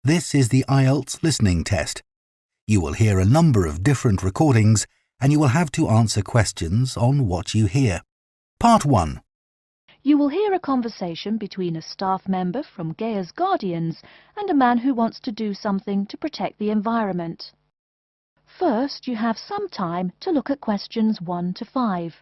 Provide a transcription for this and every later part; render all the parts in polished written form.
This is the IELTS listening test. You will hear a number of different recordings and you will have to answer questions on what you hear. Part 1. You will hear a conversation between a staff member from Gaia's Guardians and a man who wants to do something to protect the environment. First, you have some time to look at questions 1 to 5.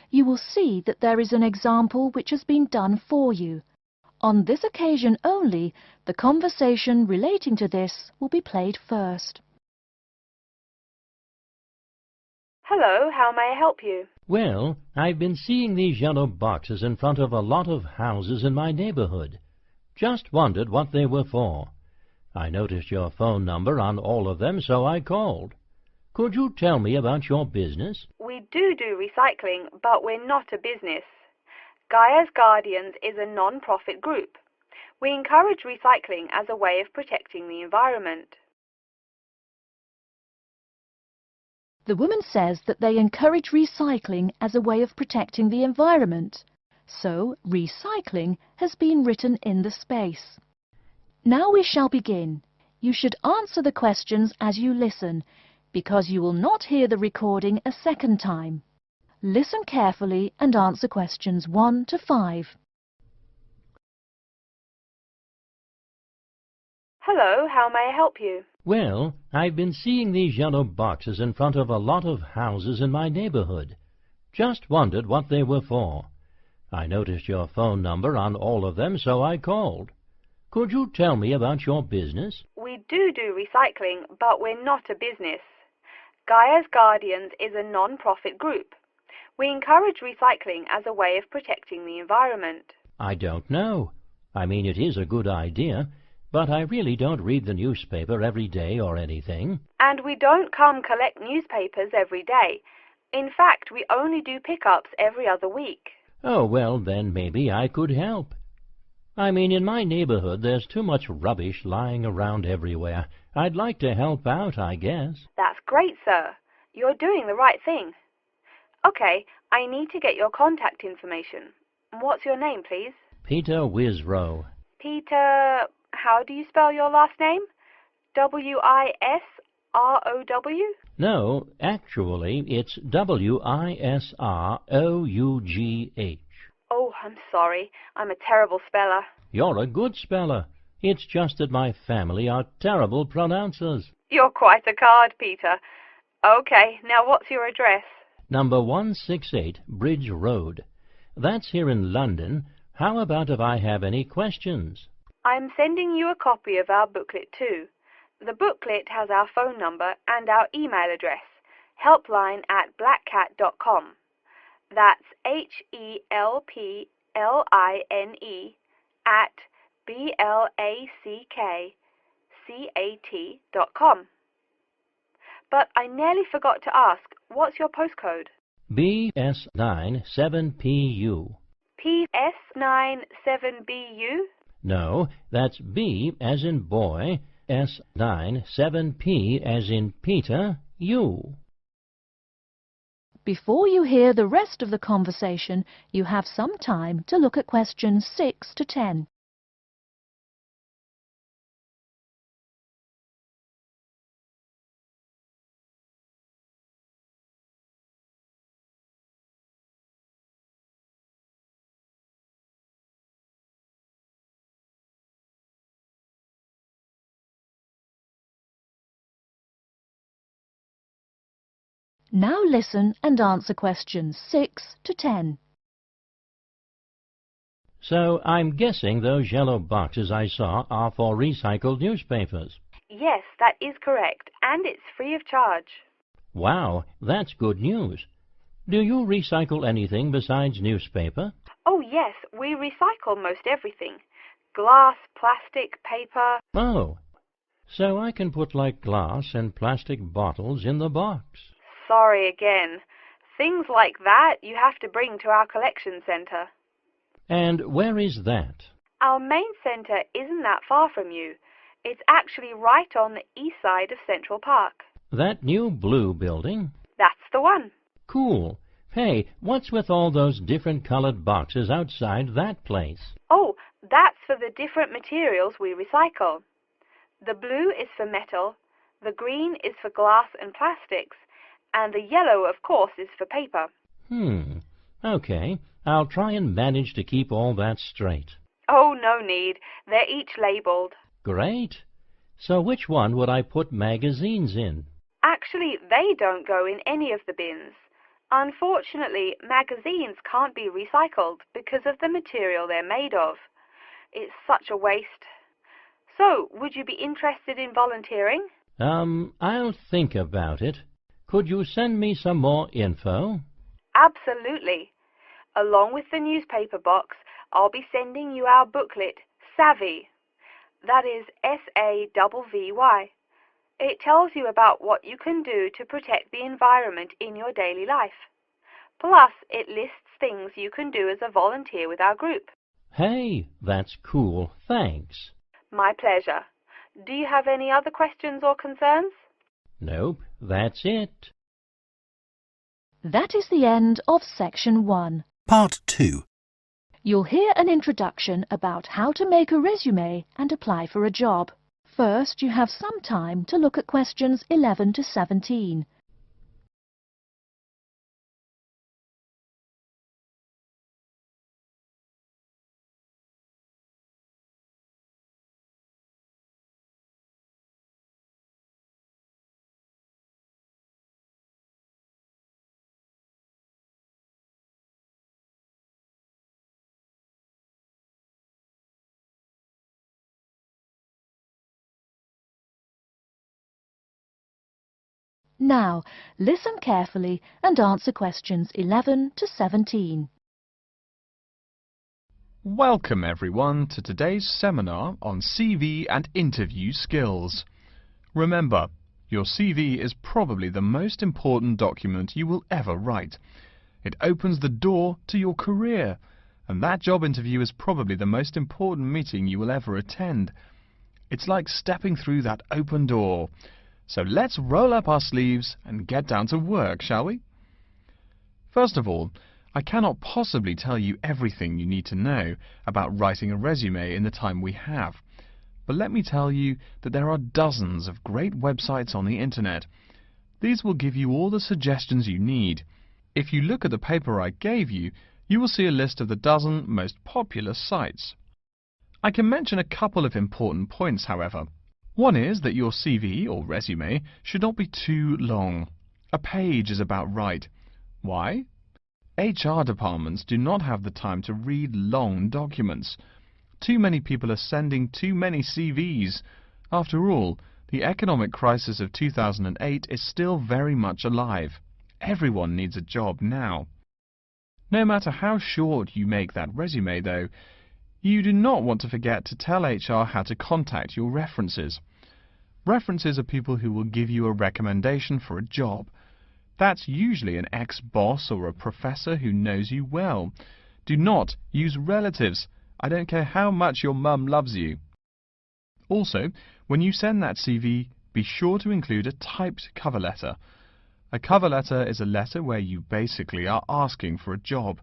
You will see that there is an example which has been done for you. On this occasion only, the conversation relating to this will be played first. Hello, how may I help you? Well, I've been seeing these yellow boxes in front of a lot of houses in my neighborhood. Just wondered what they were for. I noticed your phone number on all of them, so I called. Could you tell me about your business? We do recycling, but we're not a business. Gaia's Guardians is a non-profit group. We encourage recycling as a way of protecting the environment. The woman says that they encourage recycling as a way of protecting the environment. So, recycling has been written in the space. Now we shall begin. You should answer the questions as you listen, because you will not hear the recording a second time. Listen carefully and answer questions 1 to 5. Hello, how may I help you? Well, I've been seeing these yellow boxes in front of a lot of houses in my neighborhood. Just wondered what they were for. I noticed your phone number on all of them, so I called. Could you tell me about your business? We do recycling, but we're not a business. Gaia's Guardians is a non-profit group. We encourage recycling as a way of protecting the environment. I don't know. I mean, it is a good idea, but I really don't read the newspaper every day or anything. And we don't come collect newspapers every day. In fact, we only do pickups every other week. Oh, well, then maybe I could help. I mean, in my neighborhood, there's too much rubbish lying around everywhere. I'd like to help out, I guess. That's great, sir. You're doing the right thing. Okay, I need to get your contact information. What's your name, please? Peter Wisrow. Peter, how do you spell your last name? W-I-S-R-O-W? No, actually, it's W-I-S-R-O-U-G-H. Oh, I'm sorry. I'm a terrible speller. You're a good speller. It's just that my family are terrible pronouncers. You're quite a card, Peter. Okay, now what's your address? Number 168 Bridge Road. That's here in London. How about if I have any questions? I'm sending you a copy of our booklet too. The booklet has our phone number and our email address, helpline@blackcat.com. That's HELPLINE at BLACKCAT.com. But I nearly forgot to ask, what's your postcode? BS97PU. PS97BU? No, that's B as in boy, S97P as in Peter, U. Before you hear the rest of the conversation, you have some time to look at questions 6 to 10. Now listen and answer questions 6 to 10. So I'm guessing those yellow boxes I saw are for recycled newspapers. Yes, that is correct, and it's free of charge. Wow, that's good news. Do you recycle anything besides newspaper? Oh yes, we recycle most everything. Glass, plastic, paper. Oh, so I can put like glass and plastic bottles in the box. Sorry again. Things like that you have to bring to our collection centre. And where is that? Our main centre isn't that far from you. It's actually right on the east side of Central Park. That new blue building? That's the one. Cool. Hey, what's with all those different colored boxes outside that place? Oh, that's for the different materials we recycle. The blue is for metal, the green is for glass and plastics, and the yellow, of course, is for paper. Okay. I'll try and manage to keep all that straight. Oh, no need. They're each labelled. Great. So which one would I put magazines in? Actually, they don't go in any of the bins. Unfortunately, magazines can't be recycled because of the material they're made of. It's such a waste. So, would you be interested in volunteering? I'll think about it. Could you send me some more info? Absolutely. Along with the newspaper box, I'll be sending you our booklet, Savvy. That is SAVVY. It tells you about what you can do to protect the environment in your daily life. Plus, it lists things you can do as a volunteer with our group. Hey, that's cool. Thanks. My pleasure. Do you have any other questions or concerns? Nope, that's it. That is the end of Section 1. Part 2. You'll hear an introduction about how to make a resume and apply for a job. First, you have some time to look at questions 11 to 17. Now, listen carefully and answer questions 11 to 17. Welcome everyone to today's seminar on CV and interview skills. Remember, your CV is probably the most important document you will ever write. It opens the door to your career, and that job interview is probably the most important meeting you will ever attend. It's like stepping through that open door. So let's roll up our sleeves and get down to work, shall we? First of all, I cannot possibly tell you everything you need to know about writing a resume in the time we have. But let me tell you that there are dozens of great websites on the internet. These will give you all the suggestions you need. If you look at the paper I gave you, you will see a list of the dozen most popular sites. I can mention a couple of important points, however. One is that your CV or resume should not be too long. A page is about right. Why? HR departments do not have the time to read long documents. Too many people are sending too many CVs. After all, the economic crisis of 2008 is still very much alive. Everyone needs a job now. No matter how short you make that resume, though, you do not want to forget to tell HR how to contact your references. References are people who will give you a recommendation for a job. That's usually an ex-boss or a professor who knows you well. Do not use relatives. I don't care how much your mum loves you. Also, when you send that CV, be sure to include a typed cover letter. A cover letter is a letter where you basically are asking for a job.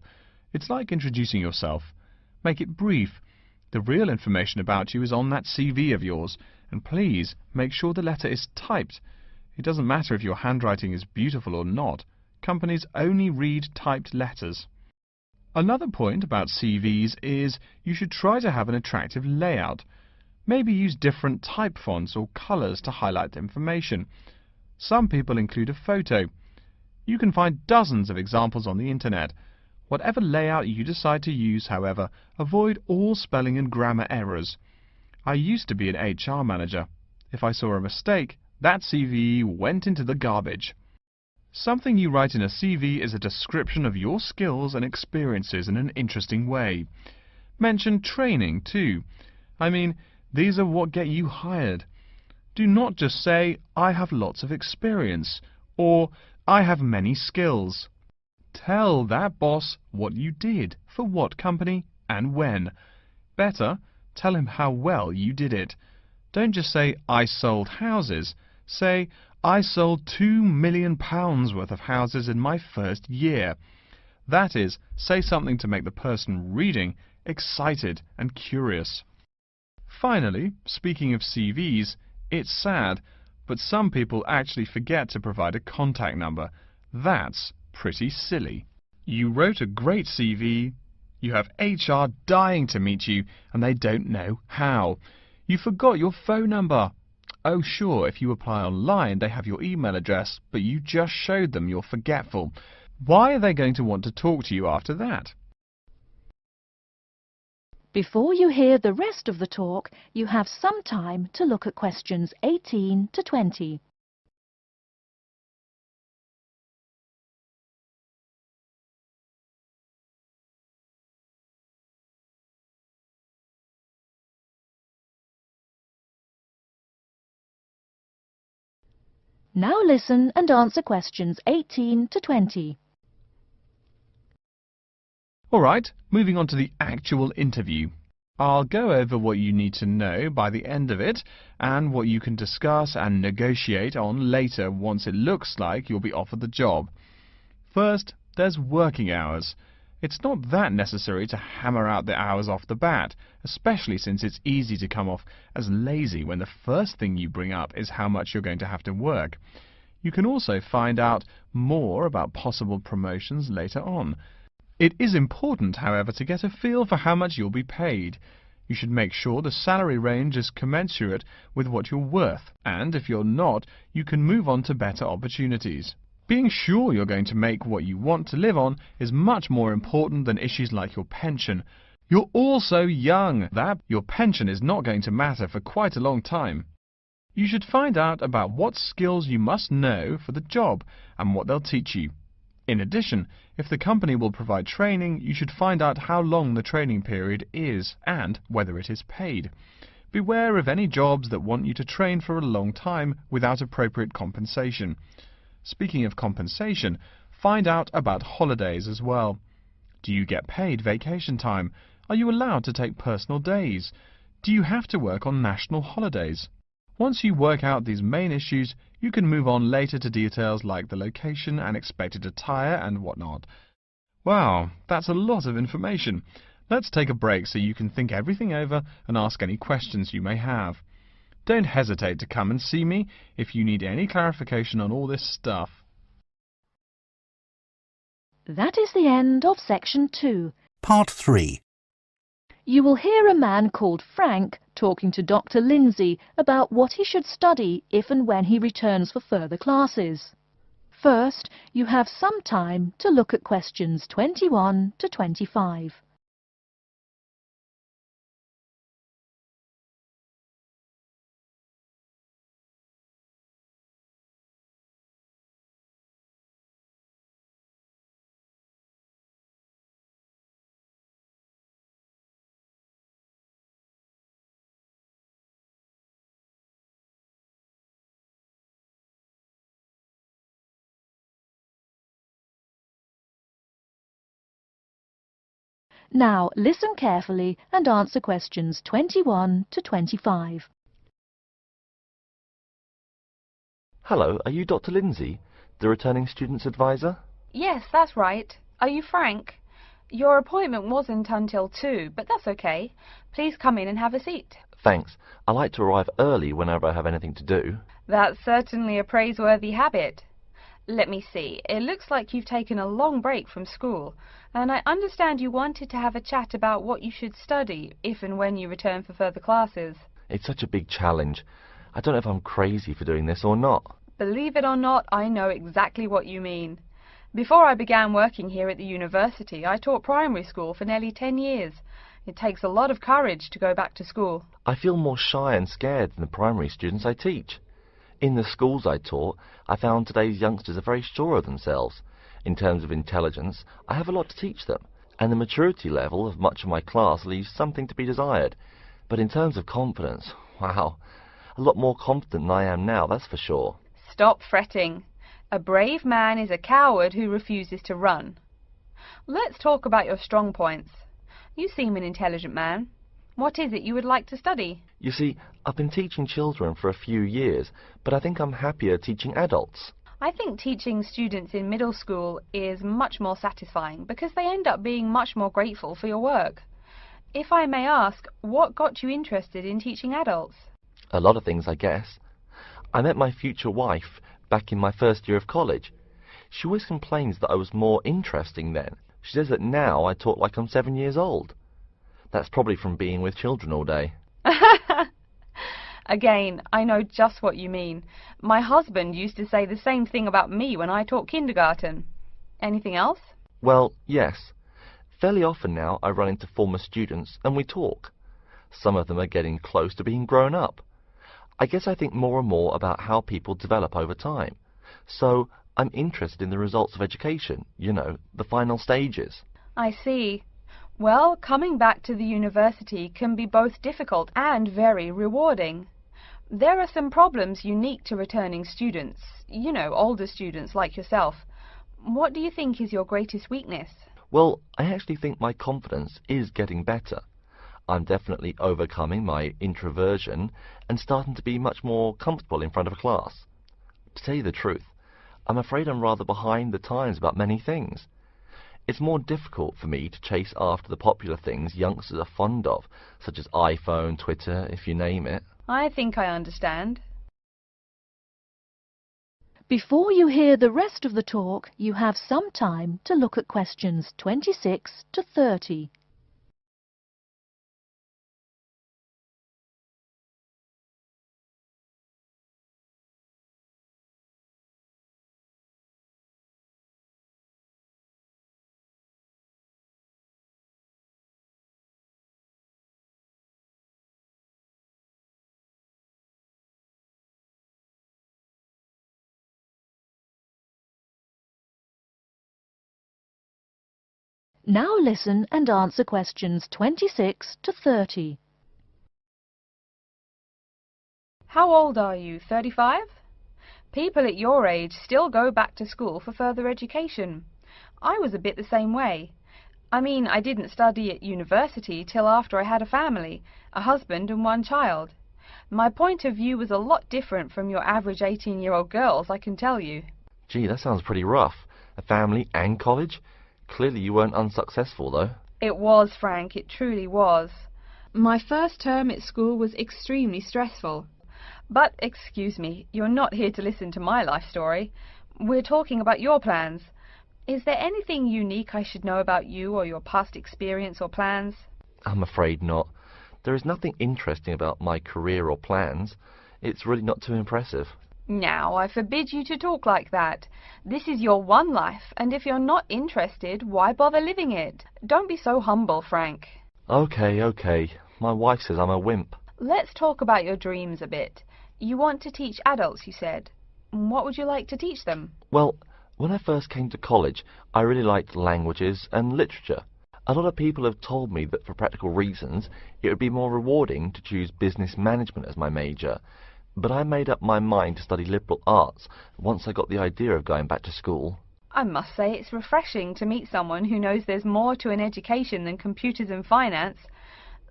It's like introducing yourself. Make it brief. The real information about you is on that CV of yours, and please make sure the letter is typed. It doesn't matter if your handwriting is beautiful or not. Companies only read typed letters. Another point about CVs is you should try to have an attractive layout. Maybe use different type fonts or colors to highlight information. Some people include a photo. You can find dozens of examples on the internet. Whatever layout you decide to use, however, avoid all spelling and grammar errors. I used to be an HR manager. If I saw a mistake, that CV went into the garbage. Something you write in a CV is a description of your skills and experiences in an interesting way. Mention training, too. I mean, these are what get you hired. Do not just say, I have lots of experience, or I have many skills. Tell that boss what you did, for what company, and when. Better, tell him how well you did it. Don't just say, I sold houses. Say, I sold £2 million worth of houses in my first year. That is, say something to make the person reading excited and curious. Finally, speaking of CVs, it's sad, but some people actually forget to provide a contact number. That's pretty silly. You wrote a great CV, you have HR dying to meet you, and they don't know how. You forgot your phone number. Oh sure, if you apply online they have your email address, but you just showed them you're forgetful. Why are they going to want to talk to you after that? Before you hear the rest of the talk, you have some time to look at questions 18 to 20. Now listen and answer questions 18 to 20. Alright, moving on to the actual interview. I'll go over what you need to know by the end of it, and what you can discuss and negotiate on later once it looks like you'll be offered the job. First, there's working hours. It's not that necessary to hammer out the hours off the bat, especially since it's easy to come off as lazy when the first thing you bring up is how much you're going to have to work. You can also find out more about possible promotions later on. It is important, however, to get a feel for how much you'll be paid. You should make sure the salary range is commensurate with what you're worth, and if you're not, you can move on to better opportunities. Being sure you're going to make what you want to live on is much more important than issues like your pension. You're all so young that your pension is not going to matter for quite a long time. You should find out about what skills you must know for the job and what they'll teach you. In addition, if the company will provide training, you should find out how long the training period is and whether it is paid. Beware of any jobs that want you to train for a long time without appropriate compensation. Speaking of compensation, find out about holidays as well. Do you get paid vacation time? Are you allowed to take personal days? Do you have to work on national holidays? Once you work out these main issues, you can move on later to details like the location and expected attire and whatnot. Wow, that's a lot of information. Let's take a break so you can think everything over and ask any questions you may have. Don't hesitate to come and see me if you need any clarification on all this stuff. That is the end of section 2. Part 3. You will hear a man called Frank talking to Dr. Lindsay about what he should study if and when he returns for further classes. First, you have some time to look at questions 21 to 25. Now listen carefully and answer questions 21 to 25. Hello, are you Dr. Lindsay, the returning student's advisor? Yes, that's right. Are you Frank? Your appointment wasn't until 2, but that's okay. Please come in and have a seat. Thanks. I like to arrive early whenever I have anything to do. That's certainly a praiseworthy habit. Let me see. It looks like you've taken a long break from school, and I understand you wanted to have a chat about what you should study if and when you return for further classes. It's such a big challenge. I don't know if I'm crazy for doing this or not. Believe it or not, I know exactly what you mean. Before I began working here at the university, I taught primary school for nearly 10 years. It takes a lot of courage to go back to school. I feel more shy and scared than the primary students I teach. In the schools I taught, I found today's youngsters are very sure of themselves. In terms of intelligence, I have a lot to teach them, and the maturity level of much of my class leaves something to be desired. But in terms of confidence, wow, a lot more confident than I am now, that's for sure. Stop fretting. A brave man is a coward who refuses to run. Let's talk about your strong points. You seem an intelligent man. What is it you would like to study? You see, I've been teaching children for a few years, but I think I'm happier teaching adults. I think teaching students in middle school is much more satisfying because they end up being much more grateful for your work. If I may ask, what got you interested in teaching adults? A lot of things, I guess. I met my future wife back in my first year of college. She always complains that I was more interesting then. She says that now I talk like I'm 7 years old. That's probably from being with children all day. Again, I know just what you mean. My husband used to say the same thing about me when I taught kindergarten. Anything else? Well, yes. Fairly often now I run into former students and we talk. Some of them are getting close to being grown up. I guess I think more and more about how people develop over time. So I'm interested in the results of education, you know, the final stages. I see. Well, coming back to the university can be both difficult and very rewarding. There are some problems unique to returning students, you know, older students like yourself. What do you think is your greatest weakness? Well, I actually think my confidence is getting better. I'm definitely overcoming my introversion and starting to be much more comfortable in front of a class. To tell you the truth, I'm afraid I'm rather behind the times about many things. It's more difficult for me to chase after the popular things youngsters are fond of, such as iPhone, Twitter, if you name it. I think I understand. Before you hear the rest of the talk, you have some time to look at questions 26 to 30. Now listen and answer questions 26 to 30. How old are you? 35? People at your age still go back to school for further education. I was a bit the same way. I mean, I didn't study at university till after I had a family, a husband and one child. My point of view was a lot different from your average 18-year-old girls, I can tell you. Gee, that sounds pretty rough. A family and college? Clearly you weren't unsuccessful, though. It was, Frank, it truly was. My first term at school was extremely stressful. But, excuse me, you're not here to listen to my life story. We're talking about your plans. Is there anything unique I should know about you or your past experience or plans? I'm afraid not. There is nothing interesting about my career or plans. It's really not too impressive. Now, I forbid you to talk like that. This is your one life, and if you're not interested, why bother living it? Don't be so humble, Frank. Okay. My wife says I'm a wimp. Let's talk about your dreams a bit. You want to teach adults, you said. What would you like to teach them? Well, when I first came to college, I really liked languages and literature. A lot of people have told me that for practical reasons, it would be more rewarding to choose business management as my major. But I made up my mind to study liberal arts once I got the idea of going back to school. I must say it's refreshing to meet someone who knows there's more to an education than computers and finance.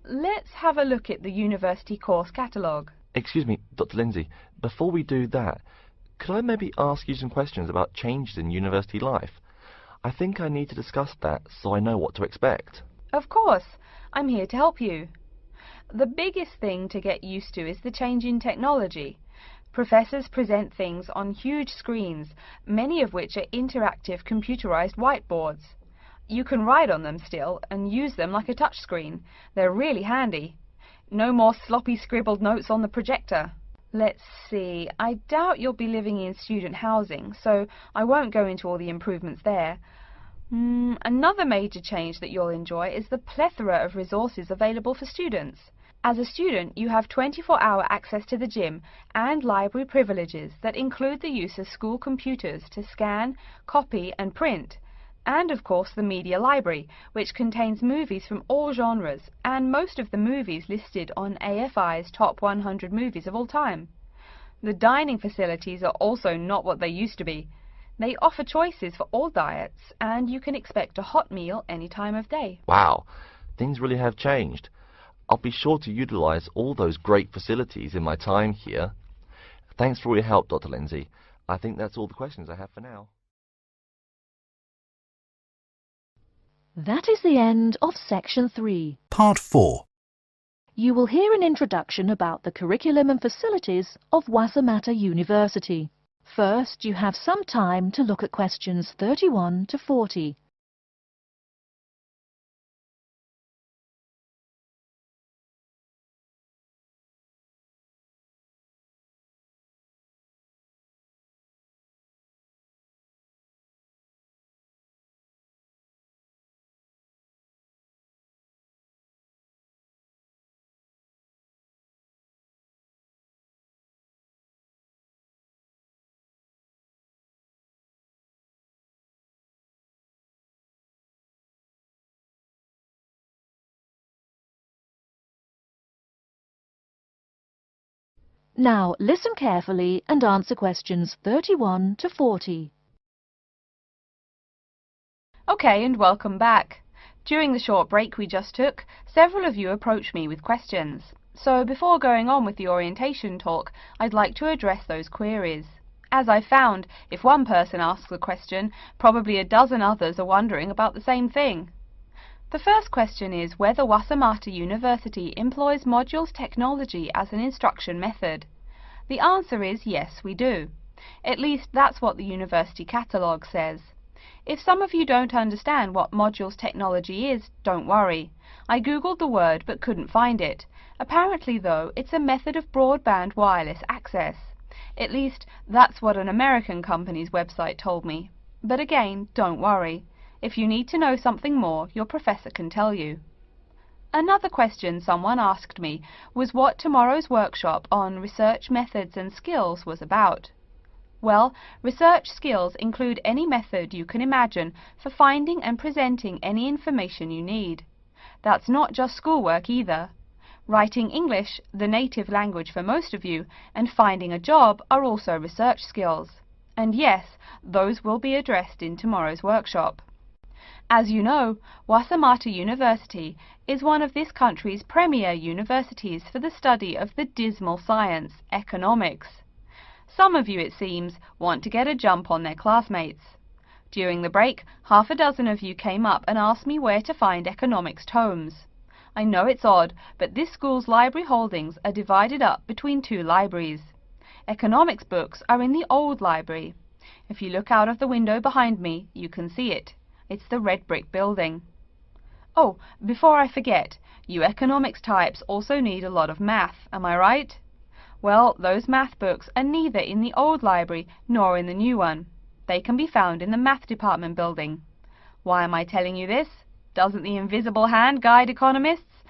Let's have a look at the university course catalogue. Excuse me, Dr. Lindsay, before we do that, could I maybe ask you some questions about changes in university life? I think I need to discuss that so I know what to expect. Of course, I'm here to help you. The biggest thing to get used to is the change in technology. Professors present things on huge screens, many of which are interactive computerized whiteboards. You can write on them still and use them like a touchscreen. They're really handy. No more sloppy scribbled notes on the projector. Let's see, I doubt you'll be living in student housing, so I won't go into all the improvements there. Another major change that you'll enjoy is the plethora of resources available for students. As a student, you have 24-hour access to the gym and library privileges that include the use of school computers to scan, copy and print. And of course the media library, which contains movies from all genres and most of the movies listed on AFI's top 100 movies of all time. The dining facilities are also not what they used to be. They offer choices for all diets and you can expect a hot meal any time of day. Wow, Things really have changed. I'll be sure to utilize all those great facilities in my time here. Thanks for all your help, Dr. Lindsay. I think that's all the questions I have for now. That is the end of Section 3. Part 4. You will hear an introduction about the curriculum and facilities of IELTS University. First, you have some time to look at questions 31 to 40. Now, listen carefully and answer questions 31 to 40. Okay, and welcome back. During the short break we just took, several of you approached me with questions. So before going on with the orientation talk, I'd like to address those queries. As I found, if one person asks a question, probably a dozen others are wondering about the same thing. The first question is whether IELTS University employs modules technology as an instruction method. The answer is yes, we do. At least that's what the university catalogue says. If some of you don't understand what modules technology is, don't worry. I googled the word but couldn't find it. Apparently though, it's a method of broadband wireless access. At least that's what an American company's website told me. But again, don't worry. If you need to know something more, your professor can tell you. Another question someone asked me was what tomorrow's workshop on research methods and skills was about. Well, research skills include any method you can imagine for finding and presenting any information you need. That's not just schoolwork either. Writing English, the native language for most of you, and finding a job are also research skills. And yes, those will be addressed in tomorrow's workshop. As you know, IELTS University is one of this country's premier universities for the study of the dismal science, economics. Some of you, it seems, want to get a jump on their classmates. During the break, half a dozen of you came up and asked me where to find economics tomes. I know it's odd, but this school's library holdings are divided up between two libraries. Economics books are in the old library. If you look out of the window behind me, you can see it. It's the red brick building. Oh, before I forget, you economics types also need a lot of math, am I right? Well, those math books are neither in the old library nor in the new one. They can be found in the math department building. Why am I telling you this? Doesn't the invisible hand guide economists?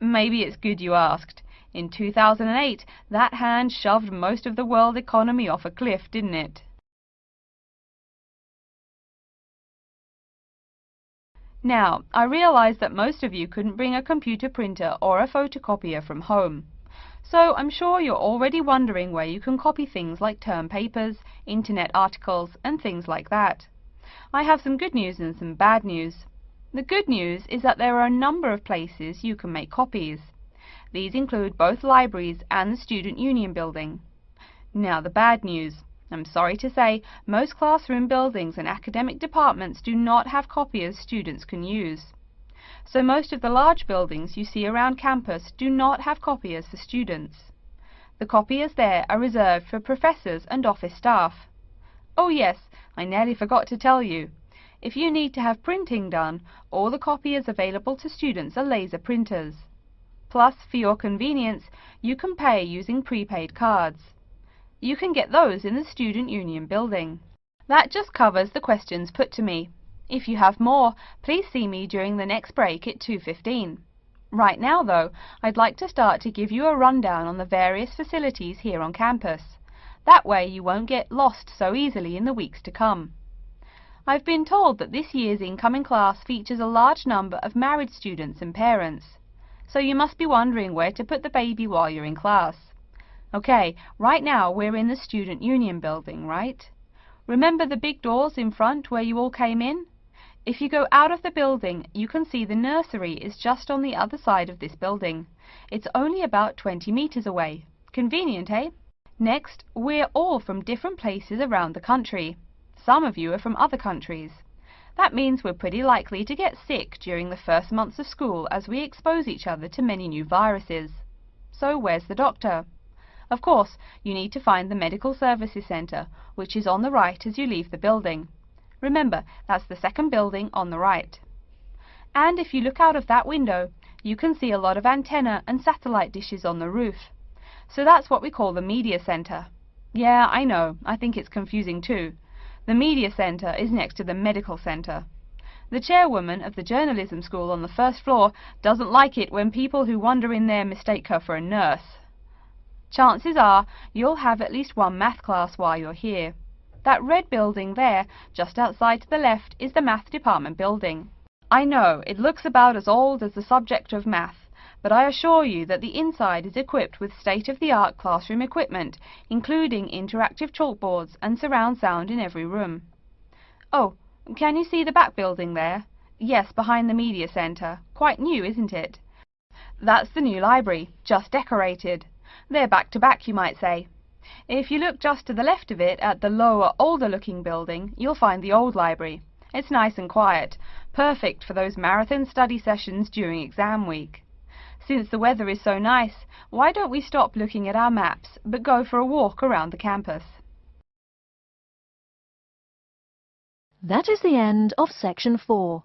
Maybe it's good you asked. In 2008, that hand shoved most of the world economy off a cliff, didn't it? Now, I realize that most of you couldn't bring a computer printer or a photocopier from home. So I'm sure you're already wondering where you can copy things like term papers, internet articles, and things like that. I have some good news and some bad news. The good news is that there are a number of places you can make copies. These include both libraries and the Student Union building. Now the bad news. I'm sorry to say, most classroom buildings and academic departments do not have copiers students can use. So most of the large buildings you see around campus do not have copiers for students. The copiers there are reserved for professors and office staff. Oh yes, I nearly forgot to tell you. If you need to have printing done, all the copiers available to students are laser printers. Plus, for your convenience, you can pay using prepaid cards. You can get those in the Student Union building. That just covers the questions put to me. If you have more, please see me during the next break at 2:15. Right now, though, I'd like to start to give you a rundown on the various facilities here on campus. That way you won't get lost so easily in the weeks to come. I've been told that this year's incoming class features a large number of married students and parents. So you must be wondering where to put the baby while you're in class. Okay, right now we're in the Student Union building, right? Remember the big doors in front where you all came in? If you go out of the building, you can see the nursery is just on the other side of this building. It's only about 20 meters away. Convenient, eh? Next, we're all from different places around the country. Some of you are from other countries. That means we're pretty likely to get sick during the first months of school as we expose each other to many new viruses. So where's the doctor? Of course, you need to find the Medical Services Centre, which is on the right as you leave the building. Remember, that's the second building on the right. And if you look out of that window, you can see a lot of antenna and satellite dishes on the roof. So that's what we call the Media Centre. Yeah, I know, I think it's confusing too. The Media Centre is next to the Medical Centre. The chairwoman of the journalism school on the first floor doesn't like it when people who wander in there mistake her for a nurse. Chances are you'll have at least one math class while you're here. That red building there, just outside to the left, is the math department building. I know, it looks about as old as the subject of math, but I assure you that the inside is equipped with state-of-the-art classroom equipment, including interactive chalkboards and surround sound in every room. Oh, can you see the back building there? Yes, behind the Media Centre. Quite new, isn't it? That's the new library, just decorated. They're back to back, you might say. If you look just to the left of it at the lower, older-looking building, you'll find the old library. It's nice and quiet, perfect for those marathon study sessions during exam week. Since the weather is so nice, why don't we stop looking at our maps, but go for a walk around the campus? That is the end of section 4.